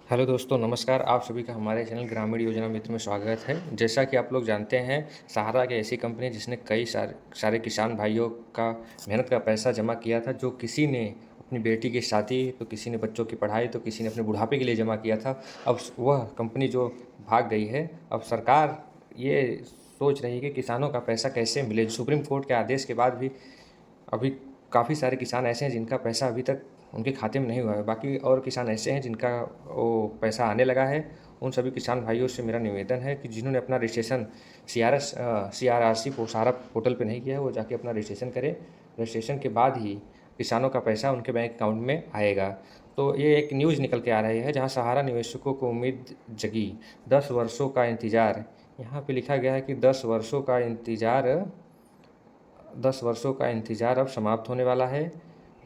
Hello दोस्तों, नमस्कार। आप सभी का हमारे चैनल ग्रामीण योजना मित्र में स्वागत है। जैसा कि आप लोग जानते हैं, सहारा एक ऐसी कंपनी है जिसने कई सारे किसान भाइयों का मेहनत का पैसा जमा किया था, जो किसी ने अपनी बेटी की शादी, तो किसी ने बच्चों की पढ़ाई, तो किसी ने अपने बुढ़ापे के लिए जमा किया था। अब वह कंपनी जो भाग गई है, अब सरकार ये सोच रही है कि किसानों का पैसा कैसे मिले। सुप्रीम कोर्ट के आदेश के बाद भी अभी काफ़ी सारे किसान ऐसे हैं जिनका पैसा अभी तक उनके खाते में नहीं हुआ है। बाकी और किसान ऐसे हैं जिनका वो पैसा आने लगा है। उन सभी किसान भाइयों से मेरा निवेदन है कि जिन्होंने अपना रजिस्ट्रेशन CRRC सहारा पोर्टल पे नहीं किया है, वो जाके अपना रजिस्ट्रेशन करें। रजिस्ट्रेशन के बाद ही किसानों का पैसा उनके बैंक अकाउंट में आएगा। तो ये एक न्यूज़ निकल के आ रही है जहाँ सहारा निवेशकों को उम्मीद जगी। 10 वर्षों का इंतज़ार। यहाँ पे लिखा गया है कि 10 वर्षों का इंतज़ार अब समाप्त होने वाला है,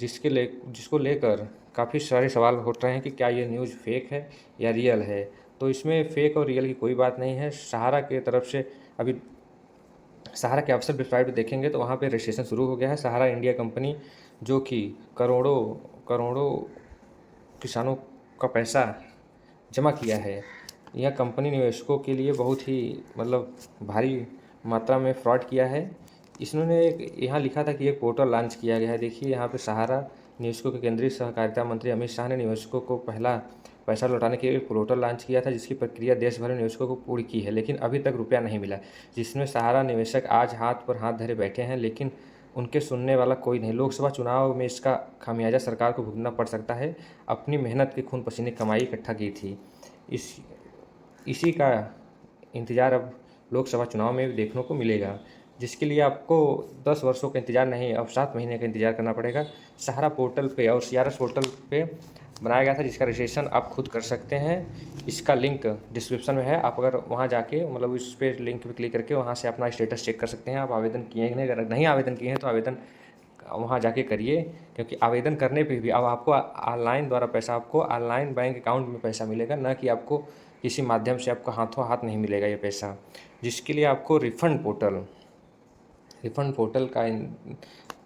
जिसको लेकर काफ़ी सारे सवाल उठ रहे हैं कि क्या ये न्यूज़ फेक है या रियल है। तो इसमें फेक और रियल की कोई बात नहीं है। सहारा के तरफ से अभी सहारा के ऑफिशियल वेबसाइट पे देखेंगे तो वहाँ पे रजिस्ट्रेशन शुरू हो गया है। सहारा इंडिया कंपनी, जो कि करोड़ों करोड़ों किसानों का पैसा जमा किया है, यह कंपनी निवेशकों के लिए बहुत ही भारी मात्रा में फ्रॉड किया है। इन्होंने एक यहाँ लिखा था कि एक पोर्टल लॉन्च किया गया है। देखिए यहाँ पे सहारा निवेशकों के केंद्रीय सहकारिता मंत्री अमित शाह ने निवेशकों को पहला पैसा लौटाने के लिए एक पोर्टल लॉन्च किया था, जिसकी प्रक्रिया देश भर में निवेशकों को पूरी की है, लेकिन अभी तक रुपया नहीं मिला। जिसमें सहारा निवेशक आज हाथ पर हाथ धरे बैठे हैं, लेकिन उनके सुनने वाला कोई नहीं। लोकसभा चुनाव में इसका खामियाजा सरकार को भुगतना पड़ सकता है। अपनी मेहनत की खून पसीने कमाई इकट्ठा की थी, इस इसी का इंतज़ार अब लोकसभा चुनाव में भी देखने को मिलेगा, जिसके लिए आपको 10 वर्षों का इंतज़ार नहीं, अब 7 महीने का इंतज़ार करना पड़ेगा। सहारा पोर्टल पे और CRS पोर्टल पे बनाया गया था, जिसका रजिस्ट्रेशन आप खुद कर सकते हैं। इसका लिंक डिस्क्रिप्शन में है। आप अगर वहाँ जाके इस पर लिंक पे क्लिक करके वहाँ से अपना स्टेटस चेक कर सकते हैं। आप आवेदन किए हैं कि नहीं, अगर नहीं आवेदन किए हैं तो आवेदन वहाँ जाके करिए, क्योंकि आवेदन करने पे भी अब आपको ऑनलाइन द्वारा पैसा, आपको ऑनलाइन बैंक अकाउंट में पैसा मिलेगा, ना कि आपको किसी माध्यम से आपको हाथों हाथ नहीं मिलेगा ये पैसा। जिसके लिए आपको रिफ़ंड पोर्टल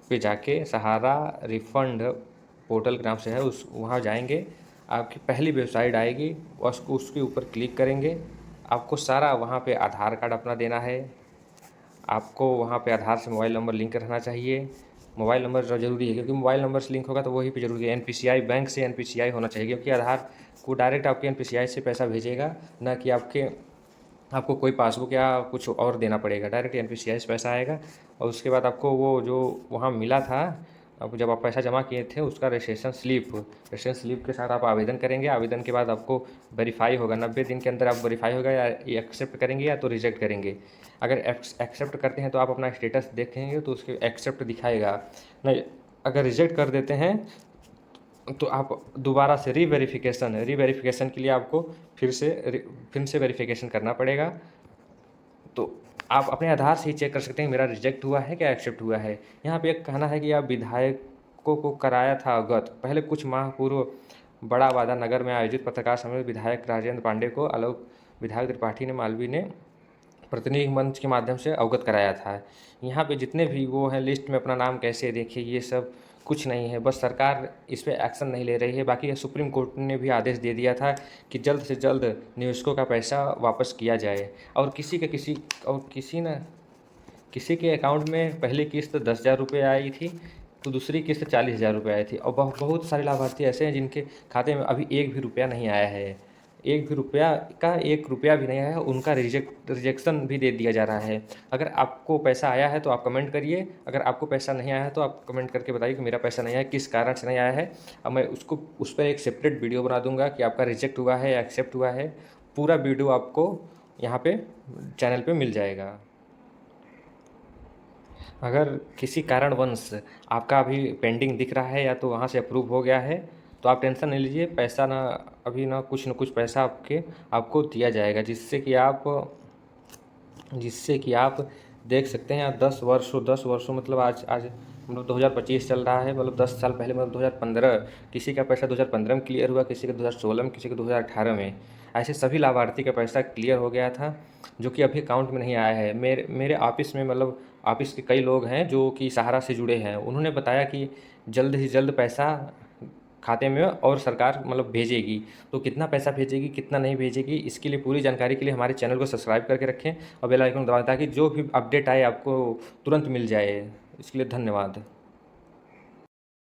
पे जाके सहारा रिफ़ंड पोर्टल के नाम से है, उस वहाँ जाएंगे, आपकी पहली वेबसाइट आएगी, उसके ऊपर क्लिक करेंगे। आपको सारा वहाँ पे आधार कार्ड अपना देना है। आपको वहाँ पे आधार से मोबाइल नंबर लिंक रहना चाहिए। मोबाइल नंबर ज़रूरी है, क्योंकि मोबाइल नंबर से लिंक होगा तो वही पे ज़रूरी है। NPCI बैंक से NPCI होना चाहिए, क्योंकि आधार को डायरेक्ट आपके NPCI से पैसा भेजेगा, ना कि आपको कोई पासबुक या कुछ और देना पड़ेगा। डायरेक्ट NPCI से पैसा आएगा। और उसके बाद आपको वो जो वहाँ मिला था, अब जब आप पैसा जमा किए थे, उसका रजिस्ट्रेशन स्लिप के साथ आप आवेदन करेंगे। आवेदन के बाद आपको वेरीफाई होगा, 90 दिन के अंदर आप वेरीफाई होगा, या एक्सेप्ट करेंगे या तो रिजेक्ट करेंगे। अगर एक्सेप्ट करते हैं तो आप अपना स्टेटस देखेंगे तो उसके एक्सेप्ट दिखाएगा। नहीं, अगर रिजेक्ट कर देते हैं तो आप दोबारा से रीवेरिफिकेशन के लिए आपको फिर से वेरिफिकेशन करना पड़ेगा। तो आप अपने आधार से ही चेक कर सकते हैं मेरा रिजेक्ट हुआ है क्या एक्सेप्ट हुआ है। यहाँ पे एक कहना है कि आप विधायकों को कराया था अवगत। पहले कुछ माह पूर्व बड़ा वादा नगर में आयोजित पत्रकार सम्मेलन में विधायक राजेंद्र पांडे को आलोक विधायक त्रिपाठी ने मालवीय ने प्रतिनिधि मंच के माध्यम से अवगत कराया था। यहाँ पे जितने भी वो हैं लिस्ट में अपना नाम कैसे देखिए, ये सब कुछ नहीं है, बस सरकार इस पे एक्शन नहीं ले रही है। बाकी सुप्रीम कोर्ट ने भी आदेश दे दिया था कि जल्द से जल्द निवेशकों का पैसा वापस किया जाए। और किसी के अकाउंट में पहली किस्त 10,000 रुपये आई थी, तो दूसरी किस्त 40,000 रुपये आई थी। और बहुत सारे लाभार्थी ऐसे हैं जिनके खाते में अभी एक भी रुपया नहीं आया है। एक रुपया भी नहीं आया है, उनका रिजेक्शन भी दे दिया जा रहा है। अगर आपको पैसा आया है तो आप कमेंट करिए, अगर आपको पैसा नहीं आया है तो आप कमेंट करके बताइए कि मेरा पैसा नहीं आया, किस कारण से नहीं आया है। अब मैं उस पर एक सेपरेट वीडियो बना दूंगा कि आपका रिजेक्ट हुआ है या एक्सेप्ट हुआ है। पूरा वीडियो आपको यहाँ पे चैनल पे मिल जाएगा। अगर किसी कारणवश आपका अभी पेंडिंग दिख रहा है या तो वहाँ से अप्रूव हो गया है, तो आप टेंशन नहीं लीजिए। पैसा ना अभी ना कुछ पैसा आपको दिया जाएगा, जिससे कि आप देख सकते हैं। 10 वर्षों मतलब आज 2025 चल रहा है, 10 साल पहले 2015 किसी का पैसा 2015 में क्लियर हुआ, किसी का 2016 में, किसी का 2018 में। ऐसे सभी लाभार्थी का पैसा क्लियर हो गया था, जो कि अभी अकाउंट में नहीं आया है। मेरे ऑफिस में ऑफिस के कई लोग हैं जो कि सहारा से जुड़े हैं। उन्होंने बताया कि जल्द ही जल्द पैसा खाते में और सरकार मतलब भेजेगी। तो कितना पैसा भेजेगी, कितना नहीं भेजेगी, इसके लिए पूरी जानकारी के लिए हमारे चैनल को सब्सक्राइब करके रखें और बेल आइकन दबाएं ताकि जो भी अपडेट आए आपको तुरंत मिल जाए। इसके लिए धन्यवाद।